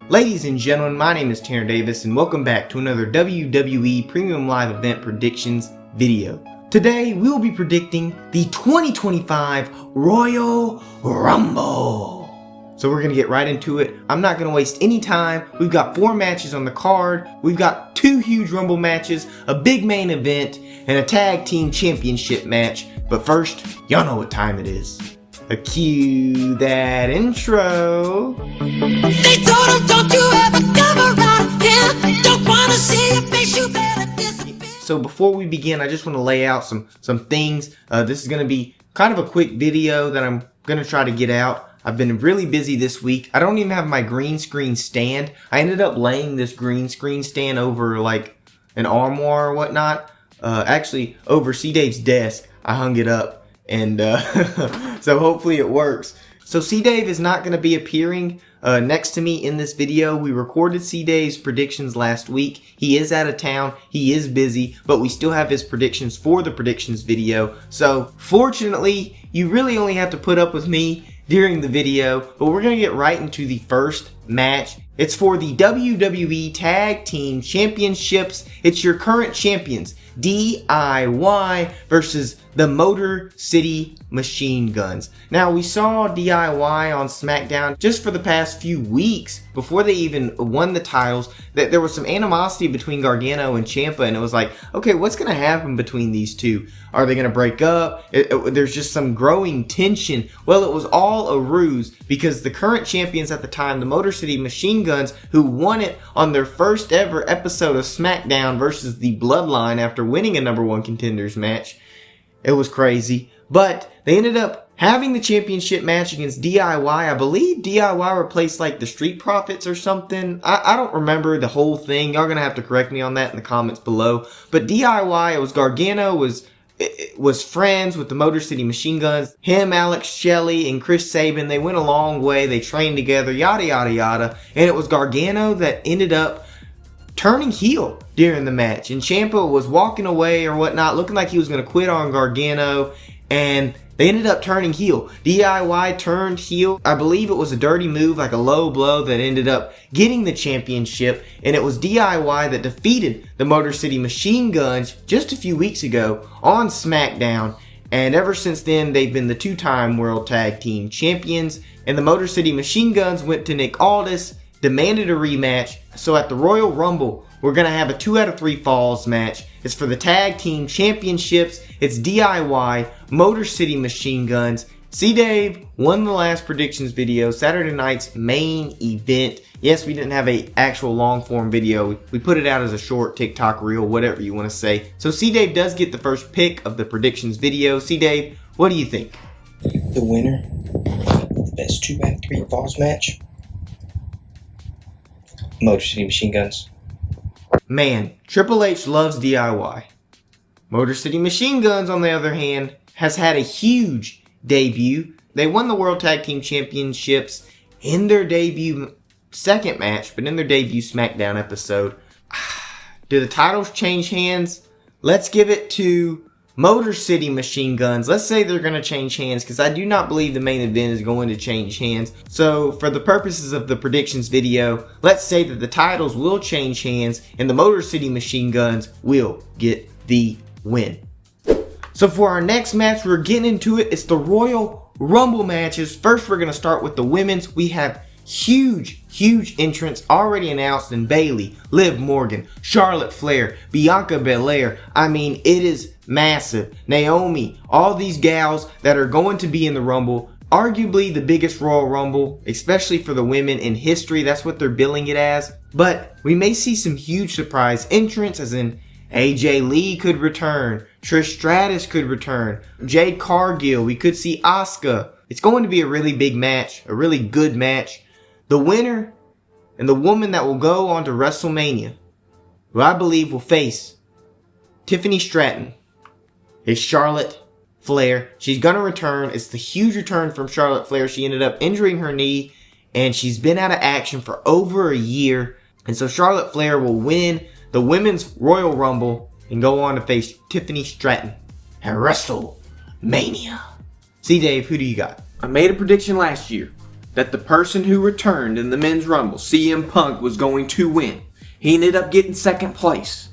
Ladies and gentlemen, my name is Tanner Davis and welcome back to another WWE Premium Live Event Predictions video. Today, we will be predicting the 2025 Royal Rumble. So we're going to get right into it. I'm not going to waste any time. We've got 4 matches on the card. We've got 2 huge Rumble matches, a big main event, and a tag team championship match. But first, y'all know what time it is. Cue that intro. They told him, don't you ever come around here. Don't wanna see your face, you better disappear. So before we begin, I just want to lay out some things. This is going to be kind of a quick video that I'm going to try to get out. I've been really busy this week. I don't even have my green screen stand. I ended up laying this green screen stand over like an armoire or whatnot. Actually, over C Dave's desk. I hung it up. And so hopefully it works. So C-Dave is not going to be appearing next to me in this video. We recorded C-Dave's predictions last week. He is out of town. He is busy, but we still have his predictions for the predictions video. So fortunately, you really only have to put up with me during the video, but we're going to get right into the first match. It's for the WWE Tag Team Championships. It's your current champions, DIY versus the Motor City Machine Guns. Now, we saw DIY on SmackDown just for the past few weeks before they even won the titles, that there was some animosity between Gargano and Ciampa, and it was like, okay, what's going to happen between these two? Are they going to break up? There's just some growing tension. Well, it was all a ruse because the current champions at the time, the Motor City Machine Guns, who won it on their first ever episode of SmackDown versus the Bloodline after winning a #1 contenders match. It was crazy. But they ended up having the championship match against DIY. I believe DIY replaced like the Street Profits or something. I don't remember the whole thing. Y'all gonna have to correct me on that in the comments below. But DIY, it was Gargano was friends with the Motor City Machine Guns. Him, Alex, Shelley, and Chris Sabin, they went a long way. They trained together, yada, yada, yada. And it was Gargano that ended up turning heel during the match. And Ciampa was walking away or whatnot, looking like he was going to quit on Gargano. And they ended up turning heel. DIY turned heel. I believe it was a dirty move, like a low blow that ended up getting the championship. And it was DIY that defeated the Motor City Machine Guns just a few weeks ago on SmackDown. And ever since then, they've been the 2-time World Tag Team Champions. And the Motor City Machine Guns went to Nick Aldis, demanded a rematch. So at the Royal Rumble, we're going to have a 2 out of 3 falls match. It's for the Tag Team Championships. It's DIY, Motor City Machine Guns. C-Dave won the last predictions video, Saturday night's main event. Yes, we didn't have an actual long form video. We put it out as a short TikTok reel, whatever you want to say. So C-Dave does get the first pick of the predictions video. C-Dave, what do you think? The winner of the best 2 out of 3 falls match, Motor City Machine Guns. Man, Triple H loves DIY. Motor City Machine Guns, on the other hand, has had a huge debut. They won the World Tag Team Championships in their debut second match, but in their debut SmackDown episode. Do the titles change hands? Let's give it to Motor City Machine Guns. Let's say they're going to change hands because I do not believe the main event is going to change hands. So for the purposes of the predictions video, let's say that the titles will change hands and the Motor City Machine Guns will get the win. So for our next match, we're getting into it. It's the Royal Rumble matches. First, we're going to start with the women's. We have huge entrants already announced in Bayley, Liv Morgan, Charlotte Flair, Bianca Belair. I mean, it is massive. Naomi, all these gals that are going to be in the Rumble. Arguably the biggest Royal Rumble, especially for the women in history. That's what they're billing it as. But we may see some huge surprise entrants, as in AJ Lee could return, Trish Stratus could return, Jade Cargill, we could see Asuka. It's going to be a really big match, a really good match. The winner and the woman that will go on to WrestleMania, who I believe will face Tiffany Stratton, is Charlotte Flair. She's going to return. It's the huge return from Charlotte Flair. She ended up injuring her knee, and she's been out of action for over a year. And so Charlotte Flair will win the Women's Royal Rumble and go on to face Tiffany Stratton at WrestleMania. C-Dave, who do you got? I made a prediction last year that the person who returned in the Men's Rumble, CM Punk, was going to win. He ended up getting second place.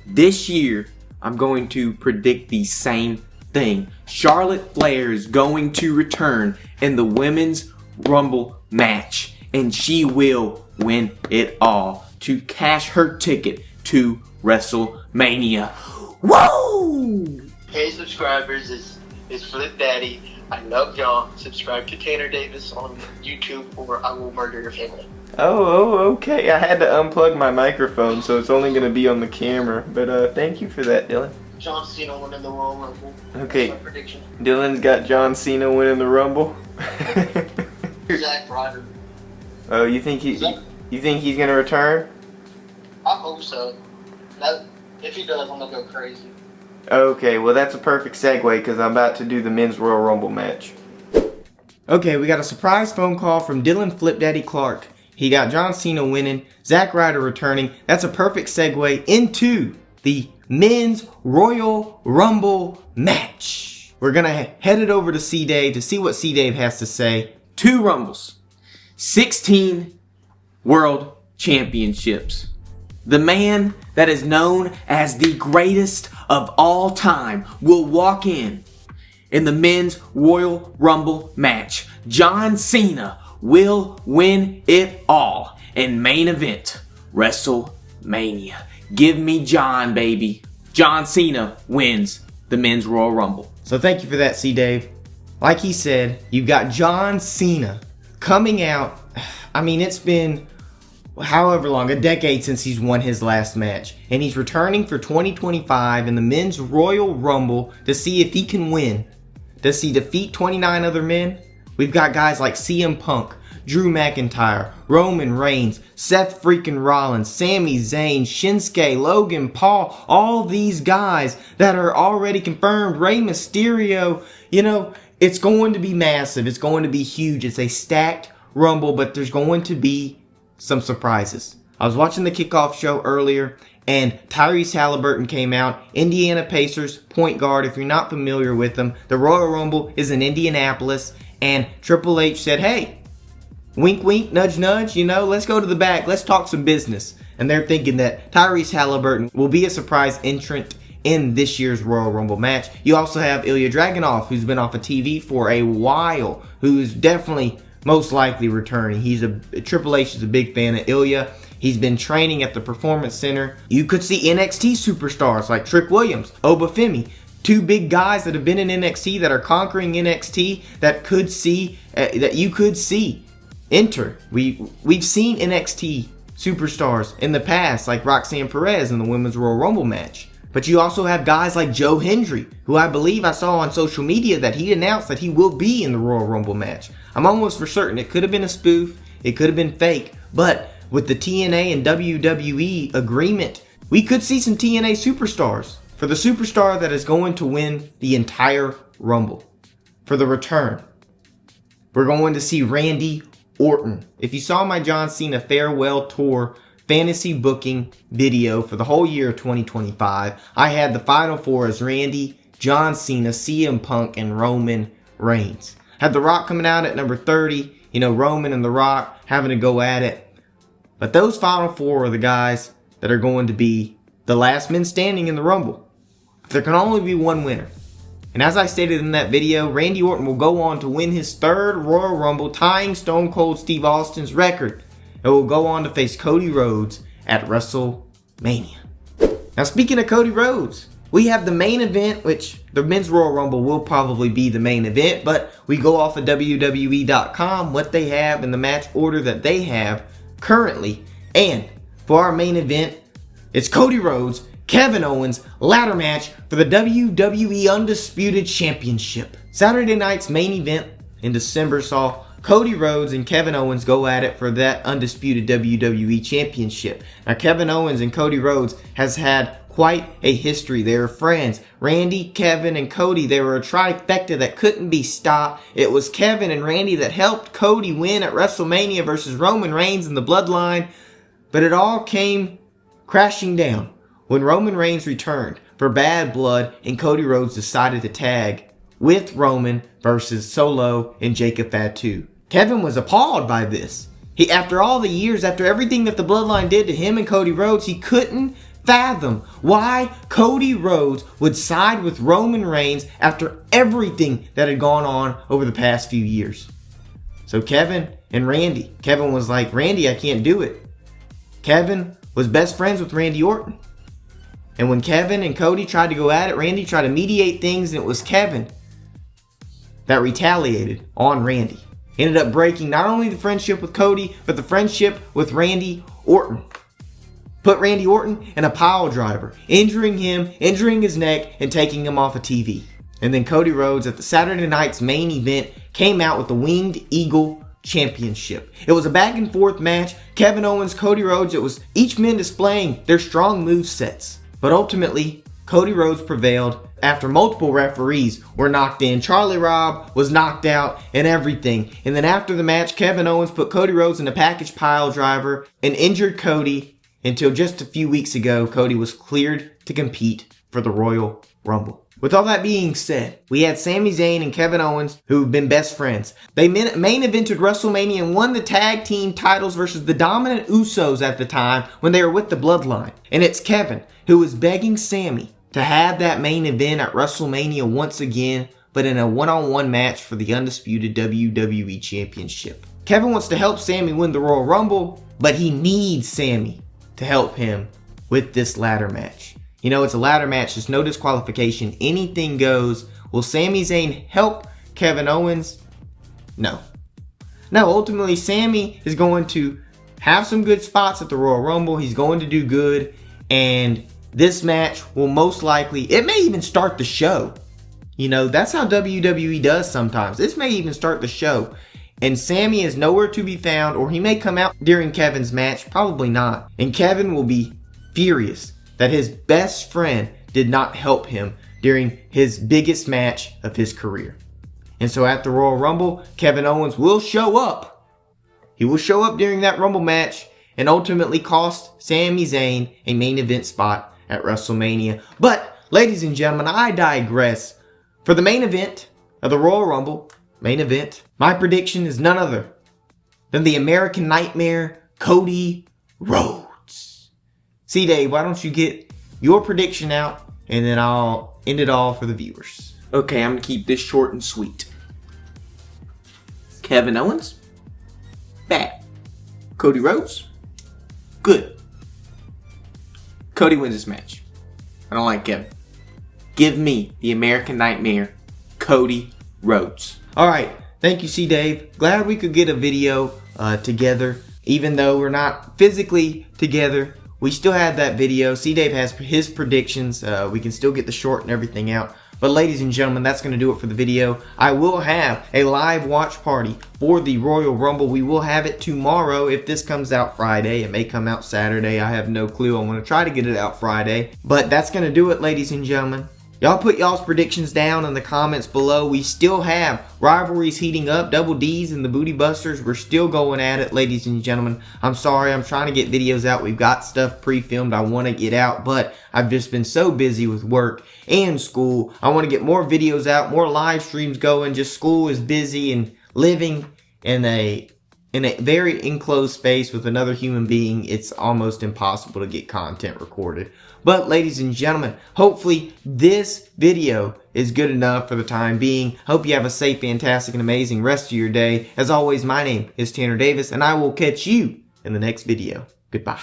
This year, I'm going to predict the same thing. Charlotte Flair is going to return in the Women's Rumble match, and she will win it all to cash her ticket to WrestleMania. Woo! Hey subscribers, it's Flip Daddy. I love y'all. Subscribe to Tanner Davis on YouTube or I will murder your family. Oh, okay. I had to unplug my microphone, so it's only going to be on the camera. But thank you for that, Dylan. John Cena winning the Royal Rumble. Okay. That's my prediction. Dylan's got John Cena winning the Rumble. Zack Ryder. Oh, you think he's going to return? I hope so. If he does, I'm going to go crazy. Okay, well that's a perfect segue because I'm about to do the Men's Royal Rumble match. Okay, we got a surprise phone call from Dylan Flip Daddy Clark. He got John Cena winning, Zack Ryder returning. That's a perfect segue into the Men's Royal Rumble match. We're going to head it over to C-Dave to see what C-Dave has to say. 2 Rumbles, 16 World Championships. The man that is known as the greatest of all time will walk in the Men's Royal Rumble match. John Cena will win it all in main event WrestleMania. Give me John, baby. John Cena wins the Men's Royal Rumble. So thank you for that, C-Dave. Like he said, you've got John Cena coming out. I mean, it's been however long, a decade since he's won his last match. And he's returning for 2025 in the Men's Royal Rumble to see if he can win. Does he defeat 29 other men? We've got guys like CM Punk, Drew McIntyre, Roman Reigns, Seth freaking Rollins, Sami Zayn, Shinsuke, Logan Paul, all these guys that are already confirmed, Rey Mysterio. You know, it's going to be massive. It's going to be huge. It's a stacked Rumble, but there's going to be some surprises. I was watching the kickoff show earlier, and Tyrese Halliburton came out. Indiana Pacers point guard. If you're not familiar with them, the Royal Rumble is in Indianapolis, and Triple H said, hey, wink wink, nudge nudge, you know, let's go to the back, let's talk some business. And they're thinking that Tyrese Halliburton will be a surprise entrant in this year's Royal Rumble match. You also have Ilya Dragunov, who's been off of TV for a while, who's definitely most likely returning. Triple H is a big fan of Ilya. He's been training at the Performance Center. You could see NXT superstars like Trick Williams, Obafemi, 2 big guys that have been in NXT that are conquering NXT that you could see enter. We've seen NXT superstars in the past like Roxanne Perez in the Women's Royal Rumble match. But you also have guys like Joe Hendry, who I believe I saw on social media that he announced that he will be in the Royal Rumble match. I'm almost for certain it could have been a spoof, it could have been fake, but with the TNA and WWE agreement, we could see some TNA superstars. For the superstar that is going to win the entire Rumble, for the return, we're going to see Randy Orton. If you saw my John Cena farewell tour fantasy booking video for the whole year of 2025, I had the final 4 as Randy, John Cena, CM Punk, and Roman Reigns. Had The Rock coming out at number 30, you know, Roman and The Rock having to go at it. But those final 4 are the guys that are going to be the last men standing in the Rumble. There can only be one winner. And as I stated in that video, Randy Orton will go on to win his 3rd Royal Rumble, tying Stone Cold Steve Austin's record. And will go on to face Cody Rhodes at WrestleMania. Now speaking of Cody Rhodes, we have the main event, which the Men's Royal Rumble will probably be the main event, but we go off of WWE.com, what they have in the match order that they have currently. And for our main event, it's Cody Rhodes, Kevin Owens ladder match for the WWE Undisputed Championship. Saturday night's main event in December saw Cody Rhodes and Kevin Owens go at it for that undisputed WWE Championship. Now Kevin Owens and Cody Rhodes has had quite a history. They were friends. Randy, Kevin, and Cody, they were a trifecta that couldn't be stopped. It was Kevin and Randy that helped Cody win at WrestleMania versus Roman Reigns in the Bloodline. But it all came crashing down when Roman Reigns returned for Bad Blood and Cody Rhodes decided to tag with Roman versus Solo and Jacob Fatu. Kevin was appalled by this. After all the years, after everything that the Bloodline did to him and Cody Rhodes, he couldn't fathom why Cody Rhodes would side with Roman Reigns after everything that had gone on over the past few years. So Kevin and Randy. Kevin was like, Randy, I can't do it. Kevin was best friends with Randy Orton. And when Kevin and Cody tried to go at it, Randy tried to mediate things, and it was Kevin that retaliated on Randy. Ended up breaking not only the friendship with Cody, but the friendship with Randy Orton. Put Randy Orton in a pile driver, injuring him, injuring his neck, and taking him off of TV. And then Cody Rhodes at the Saturday night's main event came out with the Winged Eagle Championship. It was a back and forth match. Kevin Owens, Cody Rhodes, it was each man displaying their strong move sets. But ultimately, Cody Rhodes prevailed after multiple referees were knocked in. Charlie Robb was knocked out and everything. And then after the match, Kevin Owens put Cody Rhodes in a package pile driver and injured Cody until just a few weeks ago, Cody was cleared to compete for the Royal Rumble. With all that being said, we had Sami Zayn and Kevin Owens, who've been best friends. They main evented WrestleMania and won the tag team titles versus the dominant Usos at the time when they were with the Bloodline. And it's Kevin who was begging Sami to have that main event at WrestleMania once again, but in a one-on-one match for the Undisputed WWE Championship. Kevin wants to help Sami win the Royal Rumble, but he needs Sami to help him with this ladder match. You know, it's a ladder match. There's no disqualification. Anything goes. Will Sami Zayn help Kevin Owens? No. No, ultimately, Sami is going to have some good spots at the Royal Rumble. He's going to do good. And this match will most likely, it may even start the show. You know, that's how WWE does sometimes. This may even start the show. And Sami is nowhere to be found, or he may come out during Kevin's match. Probably not. And Kevin will be furious that his best friend did not help him during his biggest match of his career. And so at the Royal Rumble, Kevin Owens will show up. He will show up during that Rumble match and ultimately cost Sami Zayn a main event spot at WrestleMania. But, ladies and gentlemen, I digress. For the main event of the Royal Rumble, my prediction is none other than the American Nightmare, Cody Rhodes. See, Dave, why don't you get your prediction out, and then I'll end it all for the viewers. Okay, I'm going to keep this short and sweet. Kevin Owens? Bad. Cody Rhodes? Good. Cody wins this match. I don't like Kevin. Give me the American Nightmare, Cody Rhodes. Alright, thank you, C. Dave. Glad we could get a video together. Even though we're not physically together, we still had that video. C. Dave has his predictions. We can still get the short and everything out. But ladies and gentlemen, that's going to do it for the video. I will have a live watch party for the Royal Rumble. We will have it tomorrow. If this comes out Friday, it may come out Saturday. I have no clue. I'm going to try to get it out Friday. But that's going to do it, ladies and gentlemen. Y'all put y'all's predictions down in the comments below. We still have rivalries heating up. Double D's and the Booty Busters. We're still going at it, ladies and gentlemen. I'm sorry. I'm trying to get videos out. We've got stuff pre-filmed I want to get out, but I've just been so busy with work and school. I want to get more videos out, more live streams going. Just school is busy, and living in a very enclosed space with another human being, it's almost impossible to get content recorded. But ladies and gentlemen, hopefully this video is good enough for the time being. Hope you have a safe, fantastic, and amazing rest of your day. As always, my name is Tanner Davis, and I will catch you in the next video. Goodbye.